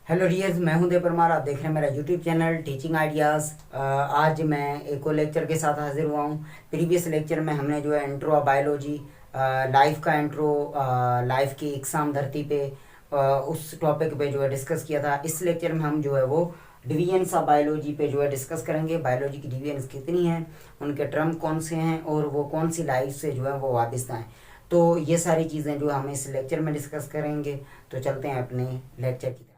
Hello dears, मैं हूं देव परमार। आप देख रहे हैं मेरा यूट्यूब चैनल टीचिंग आइडियाज़। आज मैं एक और लेक्चर के साथ हाजिर हुआ हूं। प्रीवियस लेक्चर में हमने जो है इंट्रो ऑफ बायोलॉजी, लाइफ का इंट्रो, लाइफ की इकसाम धरती पे, उस टॉपिक पे जो है डिस्कस किया था। इस लेक्चर में हम जो है वो डिवीजन्स ऑफ बायोलॉजी पे जो है डिस्कस करेंगे। बायोलॉजी की डिवीजन्स कितनी हैं, उनके टर्म कौन से हैं और वो कौन सी लाइफ से जो है वो वाबस्ता हैं। तो ये सारी चीज़ें जो हम इस लेक्चर में डिस्कस करेंगे। तो चलते हैं अपने लेक्चर की तरफ।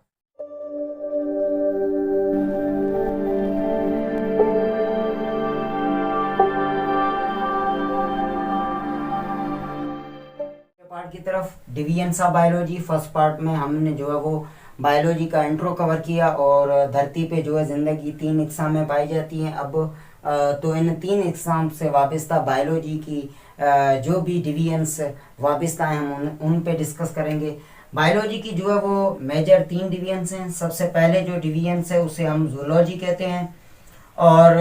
पार्ट की तरफ divisions of biology. First part में हमने जो है वो बायोलॉजी का इंट्रो कवर किया और धरती पे जो है ज़िंदगी 3 अक़साम में पाई जाती हैं। अब तो इन 3 अक़साम से वाबस्ता बायोलॉजी की जो भी डिवीजन्स वाबस्ता हैं हम उन पे डिस्कस करेंगे। बायोलॉजी की जो है वो मेजर 3 डिवीजन्स हैं। सबसे पहले जो डिवीजन्स है उसे हम जूलॉजी कहते हैं। और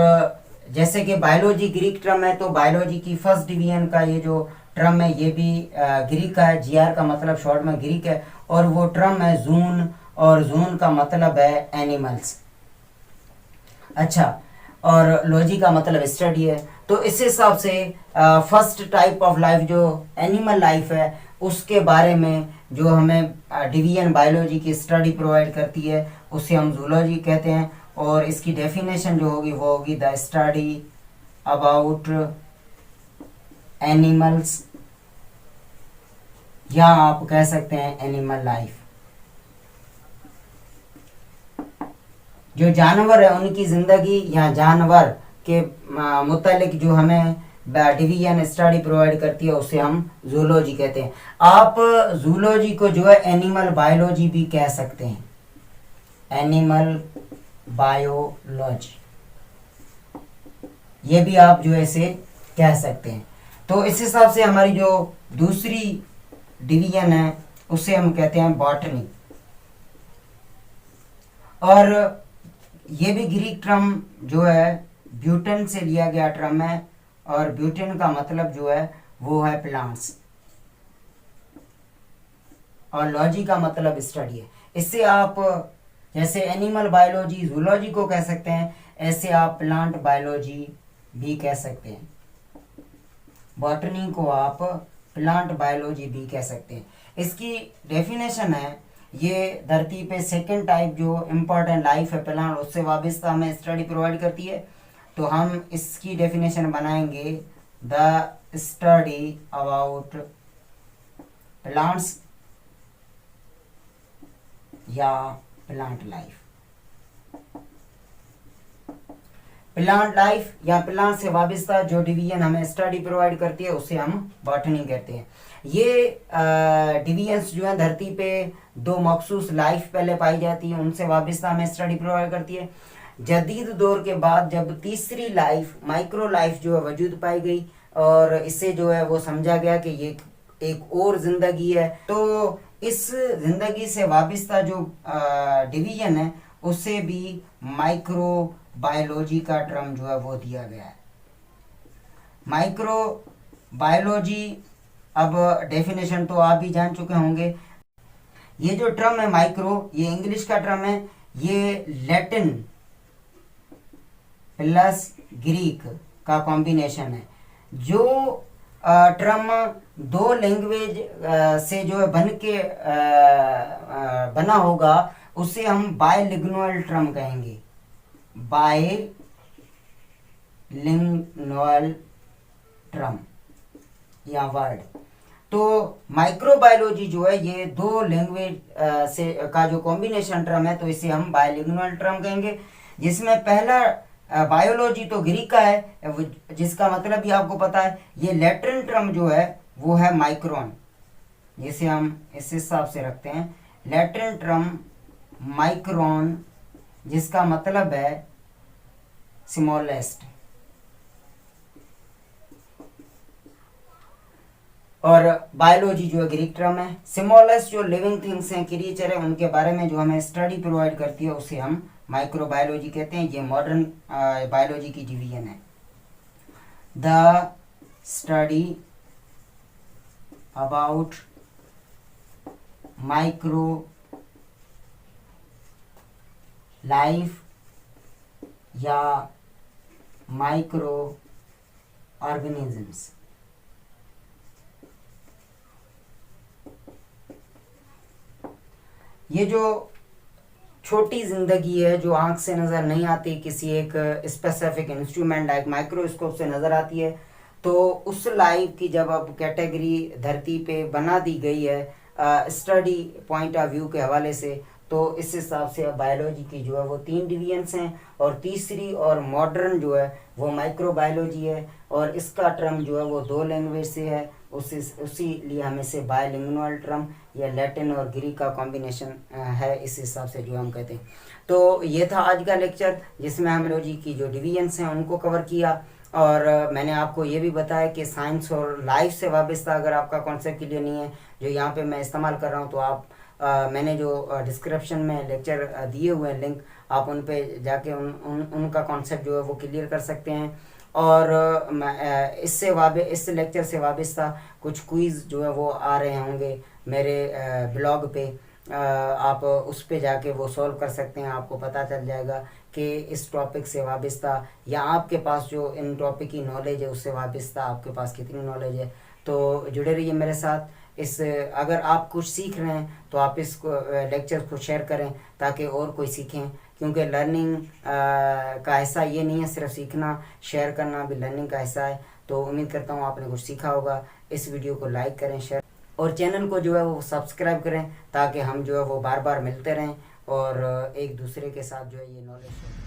जैसे कि बायोलॉजी ग्रीक टर्म है, तो बायोलॉजी की फर्स्ट डिवीजन का ये जो टर्म है ये भी ग्रीक का है। जीआर का मतलब शॉर्ट में ग्रीक है और वो टर्म है जून, और जून का मतलब है एनिमल्स। अच्छा, और लॉजी का मतलब स्टडी है। तो इस हिसाब से फर्स्ट टाइप ऑफ लाइफ जो एनिमल लाइफ है उसके बारे में जो हमें डिवीजन बायोलॉजी की स्टडी प्रोवाइड करती है उसे हम जूलॉजी कहते हैं। और इसकी डेफिनेशन जो होगी वो होगी द स्टडी अबाउट एनिमल्स, या आप कह सकते हैं एनिमल लाइफ। जो जानवर है उनकी ज़िंदगी या जानवर के मुतालिक जो हमें डिवीजन स्टडी प्रोवाइड करती है उसे हम जूलॉजी कहते हैं। आप जूलॉजी को जो है एनिमल बायोलॉजी भी कह सकते हैं, एनिमल बायोलॉजी, ये भी आप जो है इसे कह सकते हैं। तो इस हिसाब से हमारी जो दूसरी डिवीजन है उसे हम कहते हैं बॉटनी। और ये भी ग्रीक टर्म जो है ब्यूटन से लिया गया टर्म है, और ब्यूटन का मतलब जो है वो है प्लांट्स, और लॉजी का मतलब स्टडी है। इससे आप जैसे एनिमल बायोलॉजी जूलॉजी को कह सकते हैं, ऐसे आप प्लांट बायोलॉजी भी कह सकते हैं। बॉटनी को आप प्लांट बायोलॉजी भी कह सकते हैं। इसकी डेफिनेशन है, ये धरती पे सेकंड टाइप जो इम्पोर्टेंट लाइफ है प्लांट, उससे वाबस्ता हमें स्टडी प्रोवाइड करती है। तो हम इसकी डेफिनेशन बनाएंगे द स्टडी अबाउट प्लांट्स या प्लांट लाइफ। प्लांट लाइफ या प्लांट से वाबस्ता जो डिवीजन हमें स्टडी प्रोवाइड करती है उसे हम बॉटनी कहते हैं। ये डिवीजन्स जो है धरती पे 2 मखसूस लाइफ पहले पाई जाती है, उनसे वाबस्ता हमें स्टडी प्रोवाइड करती है। जदीद दौर के बाद जब तीसरी लाइफ माइक्रो लाइफ जो है वजूद पाई गई, और इससे जो है वो समझा गया कि ये एक और जिंदगी है, तो इस जिंदगी से वाबस्ता जो डिवीजन है उसे भी माइक्रो बायोलॉजी का टर्म जो है वो दिया गया है। माइक्रो बायोलॉजी, अब डेफिनेशन तो आप भी जान चुके होंगे। ये जो टर्म है माइक्रो, ये इंग्लिश का टर्म है, ये लैटिन प्लस ग्रीक का कॉम्बिनेशन है। जो टर्म 2 लैंग्वेज से जो है बना होगा उसे हम बायलिंगुअल टर्म कहेंगे, बायलिंगुअल टर्म या वर्ड। तो माइक्रोबायोलॉजी जो है ये 2 लैंग्वेज से का जो कॉम्बिनेशन टर्म है, तो इसे हम बायलिंगुअल टर्म कहेंगे। जिसमें पहला बायोलॉजी तो ग्रीक का है, जिसका मतलब भी आपको पता है। ये लैटिन टर्म जो है वो है माइक्रोन, जिसे हम इस हिसाब से रखते हैं। लैटिन टर्म माइक्रोन, जिसका मतलब है स्मॉलेस्ट। और बायोलॉजी जो है ग्रीक टर्म है। स्मॉलेस्ट जो लिविंग थिंग्स हैं, क्रिएचर है, उनके बारे में जो हमें स्टडी प्रोवाइड करती है उसे हम माइक्रोबायोलॉजी कहते हैं। ये मॉडर्न बायोलॉजी की डिवीजन है। The study about micro life या माइक्रो ऑर्गेनिजम्स। ये जो छोटी जिंदगी है जो आंख से नज़र नहीं आती, किसी एक स्पेसिफिक इंस्ट्रूमेंट लाइक माइक्रोस्कोप से नज़र आती है, तो उस लाइफ की जब अब कैटेगरी धरती पे बना दी गई है स्टडी पॉइंट ऑफ व्यू के हवाले से, तो इस हिसाब से अब बायोलॉजी की जो है वो 3 डिवीजन्स हैं, और तीसरी और मॉडर्न जो है वो माइक्रोबायोलॉजी है, और इसका टर्म जो है वो 2 लैंग्वेज से है, उसी लिए हम इसे बायलिंगुअल टर्म या लैटिन और ग्रीक का कॉम्बिनेशन है, इस हिसाब से जो हम कहते हैं। तो ये था आज का लेक्चर जिसमें हम बायोलॉजी की जो डिवीजन्स हैं उनको कवर किया, और मैंने आपको ये भी बताया कि साइंस और लाइफ से वाबस्ता अगर आपका कॉन्सेप्ट क्लियर नहीं है जो यहाँ पे मैं इस्तेमाल कर रहा हूँ, तो आप मैंने जो डिस्क्रिप्शन में लेक्चर दिए हुए हैं लिंक, आप उन पे जाके उनका कॉन्सेप्ट जो है वो क्लियर कर सकते हैं। और इस लेक्चर से वाबस्ता कुछ क्विज़ जो है वो आ रहे होंगे मेरे ब्लॉग पे, आप उस पे जाके वो सॉल्व कर सकते हैं। आपको पता चल जाएगा कि इस टॉपिक से वाबस्ता या आपके पास जो इन टॉपिक की नॉलेज है उससे वाबस्ता आपके पास कितनी नॉलेज है। तो जुड़े रहिए मेरे साथ। अगर आप कुछ सीख रहे हैं तो आप इस लेक्चर को शेयर करें ताकि और कोई सीखें, क्योंकि लर्निंग का हिस्सा ये नहीं है सिर्फ सीखना, शेयर करना भी लर्निंग का हिस्सा है। तो उम्मीद करता हूँ आपने कुछ सीखा होगा। इस वीडियो को लाइक करें, शेयर, और चैनल को जो है वो सब्सक्राइब करें ताकि हम जो है वो बार बार मिलते रहें और एक दूसरे के साथ जो है ये नॉलेज